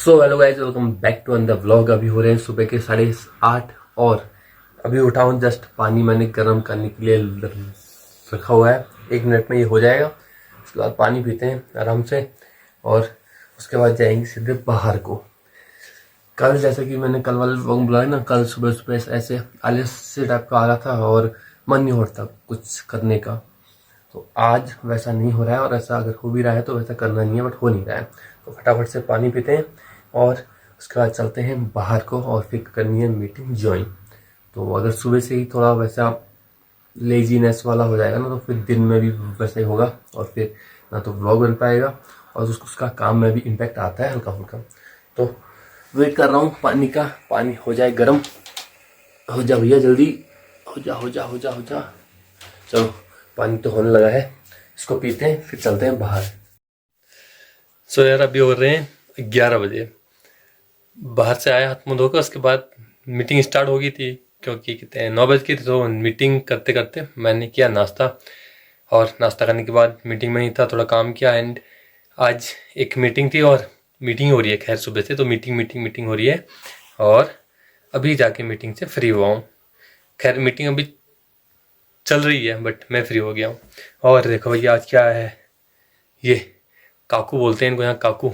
So hello guys, welcome back to another vlog. अभी हो रहे हैं सुबह के 8:30 और अभी उठा हूँ। जस्ट पानी मैंने गर्म करने के लिए रखा हुआ है। 1 मिनट में ये हो जाएगा। उसके बाद पानी पीते हैं आराम से और उसके बाद जाएंगे सीधे बाहर को। कल जैसे कि मैंने कल वाले व्लॉग में बुलाया ना, कल सुबह सुबह ऐसे आलस्य टाइप का आ रहा था और मन नहीं होता कुछ करने का। तो आज वैसा नहीं हो रहा है और ऐसा अगर हो भी रहा है तो वैसा करना नहीं है, बट हो नहीं रहा है। तो फटाफट से पानी पीते हैं और उसके बाद चलते हैं बाहर को और फिर करनी है मीटिंग ज्वाइन। तो अगर सुबह से ही थोड़ा वैसा लेजीनेस वाला हो जाएगा ना तो फिर दिन में भी वैसा ही होगा और फिर ना तो व्लॉग बन पाएगा और उसका काम में भी इम्पैक्ट आता है हल्का फुल्का। तो वेट कर रहा हूँ पानी का, पानी हो जाए गर्म। हो जा भैया जल्दी, हो जा हो जा हो जा हो जा। चलो पानी तो होने लगा है, इसको पीते हैं फिर चलते हैं बाहर। सो यार अभी हो रहे हैं 11 बजे। बाहर से आया हाथ मुंह धोकर, उसके बाद मीटिंग स्टार्ट हो गई थी क्योंकि कितने 9 बज की थी। तो मीटिंग करते करते मैंने किया नाश्ता और नाश्ता करने के बाद मीटिंग में ही था, थोड़ा काम किया। एंड आज एक मीटिंग थी और मीटिंग हो रही है खैर सुबह से, तो मीटिंग हो रही है और अभी जाके मीटिंग से फ्री हुआ हूँ। खैर मीटिंग अभी चल रही है बट मैं फ्री हो गया हूँ। और देखो भैया आज क्या है, ये काकू बोलते हैं इनको यहाँ, काकू।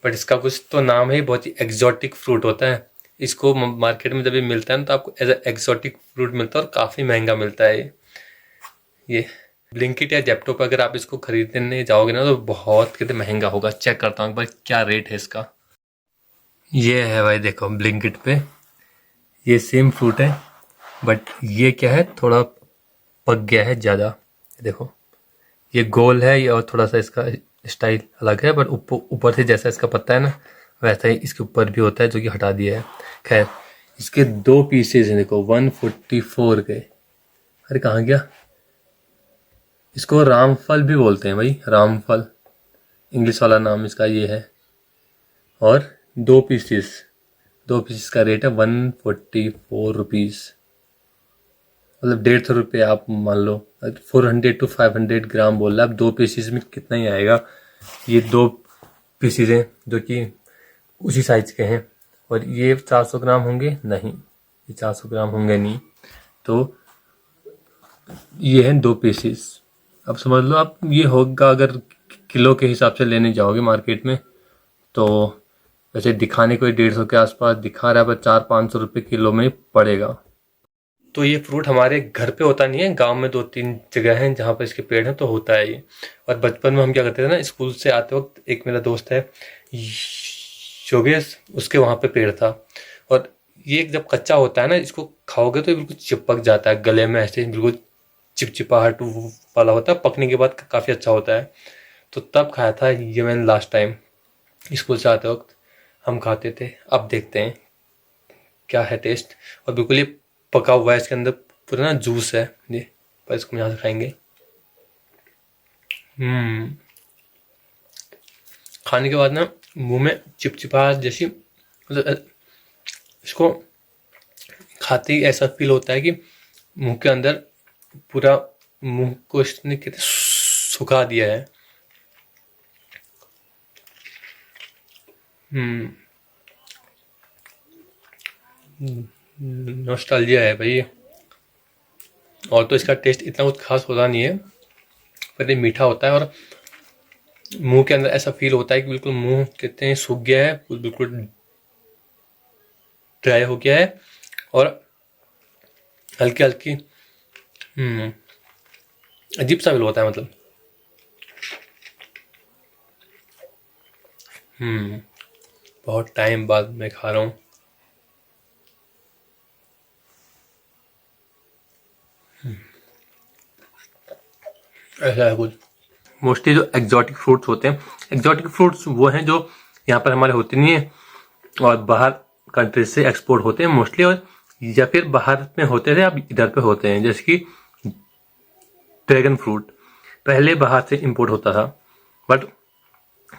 बट इसका कुछ तो नाम है, बहुत ही एक्जॉटिक फ्रूट होता है। इसको मार्केट में जब भी मिलता है ना तो आपको एज एक्जॉटिक फ्रूट मिलता है और काफ़ी महंगा मिलता है ये ब्लिंकिट या जेप्टो पर अगर आप इसको खरीदने जाओगे ना तो बहुत कितने महंगा होगा। चेक करता हूँ एक बार क्या रेट है इसका। ये है भाई, देखो ब्लिंकिट पे ये सेम फ्रूट है बट ये क्या है, थोड़ा पक गया है ज़्यादा। देखो ये गोल है ये और थोड़ा सा इसका स्टाइल अलग है, बट ऊपर से जैसा इसका पत्ता है ना वैसा ही इसके ऊपर भी होता है, जो कि हटा दिया है। खैर इसके 2 पीसेज हैं, देखो 144 के। अरे कहाँ गया, इसको रामफल भी बोलते हैं भाई, रामफल इंग्लिश वाला नाम इसका ये है। और 2 पीसेस का रेट है 144 रुपीज़, मतलब 150 रुपये आप मान लो। 400 to 500 ग्राम बोल रहा है। अब 2 पीसीज में कितना ही आएगा। ये 2 पीसीज हैं जो कि उसी साइज के हैं और ये 400 ग्राम होंगे नहीं, ये 400 ग्राम होंगे नहीं। तो ये हैं 2 पीसीज। अब समझ लो आप, ये होगा अगर किलो के हिसाब से लेने जाओगे मार्केट में तो वैसे दिखाने को 150 के आसपास दिखा रहा है, पर 400-500 रुपये किलो में पड़ेगा। तो ये फ्रूट हमारे घर पे होता नहीं है, गांव में 2-3 जगह हैं जहाँ पर इसके पेड़ हैं तो होता है ये। और बचपन में हम क्या करते थे ना, स्कूल से आते वक्त एक मेरा दोस्त है योगेश, उसके वहाँ पे पेड़ था। और ये जब कच्चा होता है ना, इसको खाओगे तो ये बिल्कुल चिपक जाता है गले में, ऐसे बिल्कुल चिपचिपाहट वाला होता है। पकने के बाद काफ़ी अच्छा होता है। तो तब खाया था ये मैंने लास्ट टाइम, स्कूल से आते वक्त हम खाते थे। अब देखते हैं क्या है टेस्ट। और बिल्कुल ये पका हुआ है, इसके अंदर पूरा ना जूस है ये, पर इसको यहाँ से खाएंगे। खाने के बाद ना मुंह में चिपचिपाहट जैसी, मतलब इसको खाते ही ऐसा फील होता है कि मुंह के अंदर पूरा मुंह को इसने कितने सुखा दिया है। नॉस्टैल्जिया है भाई। और तो इसका टेस्ट इतना कुछ खास होता नहीं है, पर ये मीठा होता है और मुंह के अंदर ऐसा फील होता है कि बिल्कुल मुंह कितने सूख गया है, बिल्कुल ड्राई हो गया है और हल्की हल्की अजीब सा फील होता है। मतलब बहुत टाइम बाद मैं खा रहा हूँ। ऐसा है कुछ। मोस्टली जो एग्जॉटिक फ्रूट्स होते हैं, एग्जॉटिक फ्रूट्स वो हैं जो यहाँ पर हमारे होते नहीं है और बाहर कंट्री से एक्सपोर्ट होते हैं मोस्टली, और या फिर बाहर में होते थे अब इधर पे होते हैं। जैसे कि ड्रैगन फ्रूट पहले बाहर से इंपोर्ट होता था, बट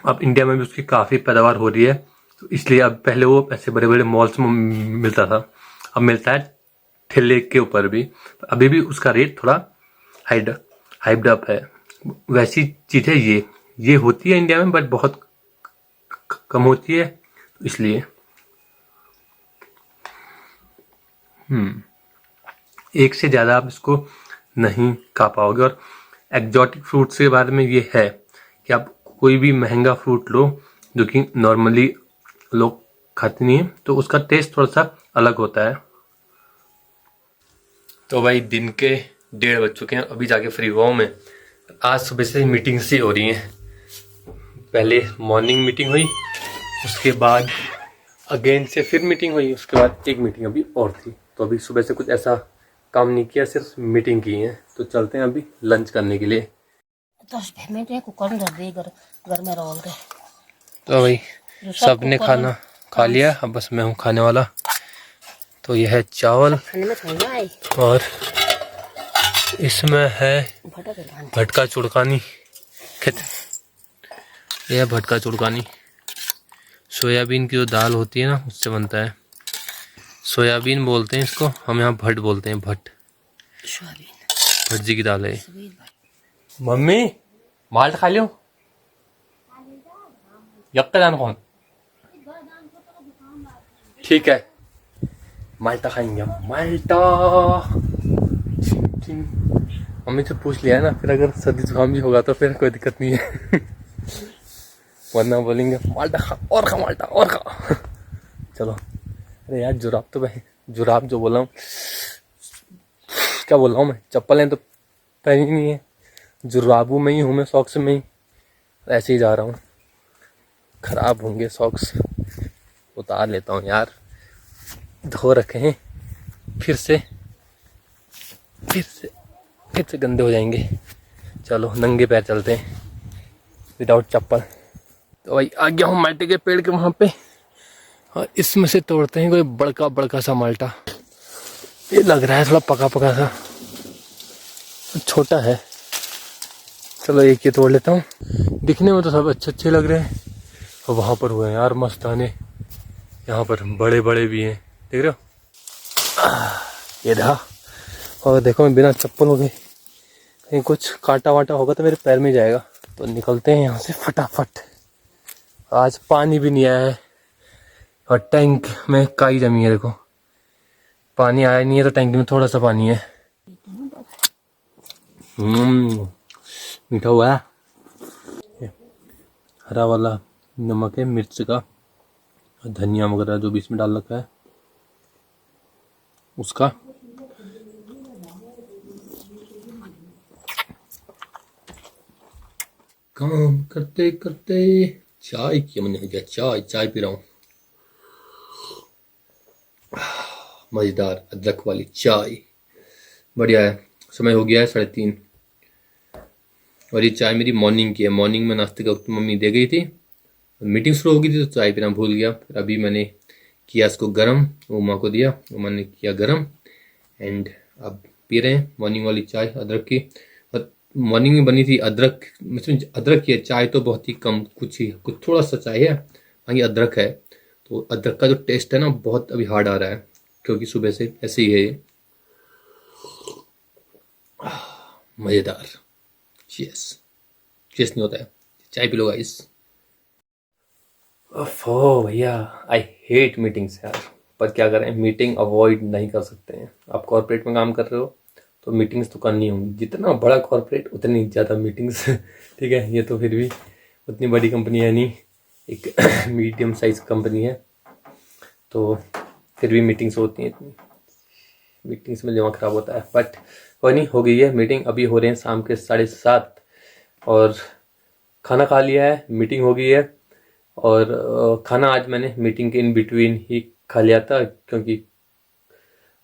अब इंडिया में भी उसकी काफ़ी पैदावार हो रही है। तो इसलिए अब पहले वो ऐसे बड़े बड़े मॉल्स में मिलता था, अब मिलता है ठेले के ऊपर भी। अभी भी उसका रेट थोड़ा हाइप्ड अप है। वैसी चीज़ है ये होती है इंडिया में बट बहुत कम होती है, तो इसलिए एक से ज़्यादा आप इसको नहीं खा पाओगे। और एक्जॉटिक फ्रूट्स के बारे में ये है कि आप कोई भी महंगा फ्रूट लो जो कि नॉर्मली लोग खाते नहीं है, तो उसका टेस्ट थोड़ा सा अलग होता है। तो भाई दिन के 1:30 बज चुके हैं, अभी जाके फ्री हुआ हूँ मैं। आज सुबह से मीटिंग्स ही हो रही हैं। पहले मॉर्निंग मीटिंग हुई, उसके बाद अगेन से फिर मीटिंग हुई, उसके बाद एक मीटिंग अभी और थी। तो अभी सुबह से कुछ ऐसा काम नहीं किया, सिर्फ मीटिंग की है। तो चलते हैं अभी लंच करने के लिए। तो भाई सबने खाना खा लिया, अब बस मैं हूँ खाने वाला। तो यह है चावल और इसमें है भटका चुड़कानी। यह भटका चुड़कानी सोयाबीन की जो दाल होती है ना, उससे बनता है। सोयाबीन बोलते हैं इसको, हम यहाँ भट बोलते हैं। भट भटजी की दाल है। मम्मी माल्ट खा लियो। यक्का जान कौन? ठीक है, माल्टा खाएंगे हम। माल्टा मम्मी से पूछ लिया है ना, फिर अगर सर्दी जुकाम भी होगा तो फिर कोई दिक्कत नहीं है। वरना बोलेंगे माल्टा खा और खा, माल्टा और खा। चलो। अरे यार जुराब तो भाई, जुराब जो बोला हूँ, क्या बोल रहा हूँ मैं, चप्पलें तो पहनी नहीं है, जुराबू में ही हूँ मैं, सॉक्स में ही ऐसे ही जा रहा हूँ। खराब होंगे सॉक्स, उतार लेता हूँ यार, धो रखे हैं, फिर से गंदे हो जाएंगे। चलो नंगे पैर चलते हैं विदाउट चप्पल। तो भाई आ गया हूँ माल्टे के पेड़ के वहाँ पे, और इसमें से तोड़ते हैं कोई बड़का बड़का सा माल्टा। ये लग रहा है थोड़ा पका पका सा, छोटा है। चलो एक ही तोड़ लेता हूँ। दिखने में तो सब अच्छे अच्छे लग रहे हैं, और वहाँ पर हुए हैं यार मस्ताने, यहाँ पर बड़े बड़े भी हैं, देख रहे हो। ये रहा। और देखो मैं बिना चप्पल हो गए, कहीं कुछ कांटा वाटा होगा तो मेरे पैर में जाएगा। तो निकलते हैं यहाँ से फटाफट। आज पानी भी नहीं आया है, और टैंक में काई जमी है। देखो पानी आया नहीं है, तो टैंक में थोड़ा सा पानी है। मीठा हुआ है। हरा वाला नमक है, मिर्च का, धनिया वगैरह जो भी इसमें डाल रखा है उसका। काम करते करते चाय की मन हो गया, चाय पी रहा हूँ। मजेदार अदरक वाली चाय, बढ़िया है। समय हो गया है 3:30, और ये चाय मेरी मॉर्निंग की है। मॉर्निंग में नाश्ते का वक्त मम्मी दे गई थी, मीटिंग शुरू हो गई थी तो चाय पीना भूल गया। फिर अभी मैंने किया इसको गरम, उमा को दिया, उमा ने किया गरम, एंड अब पी रहे हैं मॉर्निंग वाली चाय अदरक की। मॉर्निंग में बनी थी अदरक, इसमें अदरक की है। चाय तो बहुत ही कम, कुछ थोड़ा सा चाय है, हाँ ये अदरक है। तो अदरक का जो टेस्ट है ना, बहुत अभी हार्ड आ रहा है, क्योंकि सुबह से ऐसे ही है ये। मजेदार। चीयर्स नहीं होता है, चाय पी लो गाइस। ओफो भैया, आई हेट मीटिंग्स यार, पर क्या करें, मीटिंग अवॉइड नहीं कर सकते हैं। आप कॉर्पोरेट में काम कर रहे हो तो मीटिंग्स तो करनी होंगी, जितना बड़ा कॉर्पोरेट उतनी ज़्यादा मीटिंग्स। ठीक है, ये तो फिर भी उतनी बड़ी कंपनी है नहीं, एक मीडियम साइज कंपनी है, तो फिर भी मीटिंग्स होती हैं इतनी। मीटिंग्स में दिमाग ख़राब होता है, बट कोई नहीं, हो गई है मीटिंग। अभी हो रहे हैं शाम के 7:30, और खाना खा लिया है, मीटिंग हो गई है। और खाना आज मैंने मीटिंग के इन बिटवीन ही खा लिया था, क्योंकि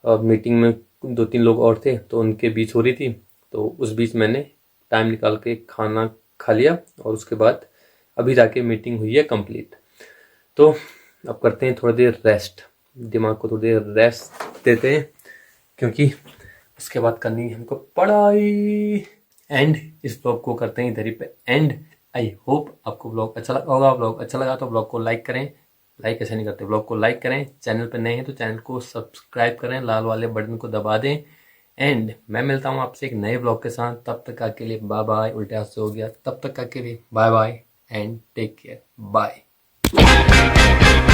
मीटिंग में 2-3 लोग और थे तो उनके बीच हो रही थी, तो उस बीच मैंने टाइम निकाल के खाना खा लिया, और उसके बाद अभी जाके मीटिंग हुई है कंप्लीट। तो अब करते हैं थोड़ी देर रेस्ट, दिमाग को थोड़ी देर रेस्ट देते हैं, क्योंकि उसके बाद करनी है हमको पढ़ाई। एंड इस ब्लॉग को करते हैं इधर ही पे एंड। आई होप आपको ब्लॉग अच्छा लगा होगा। ब्लॉग अच्छा लगा तो ब्लॉग को लाइक करें, लाइक ऐसे नहीं करते, ब्लॉग को लाइक करें। चैनल पर नए हैं तो चैनल को सब्सक्राइब करें, लाल वाले बटन को दबा दें। एंड मैं मिलता हूँ आपसे एक नए ब्लॉग के साथ, तब तक के लिए बाय बाय। उल्टे हाथ से हो गया, तब तक के लिए bye bye and take care, bye. है।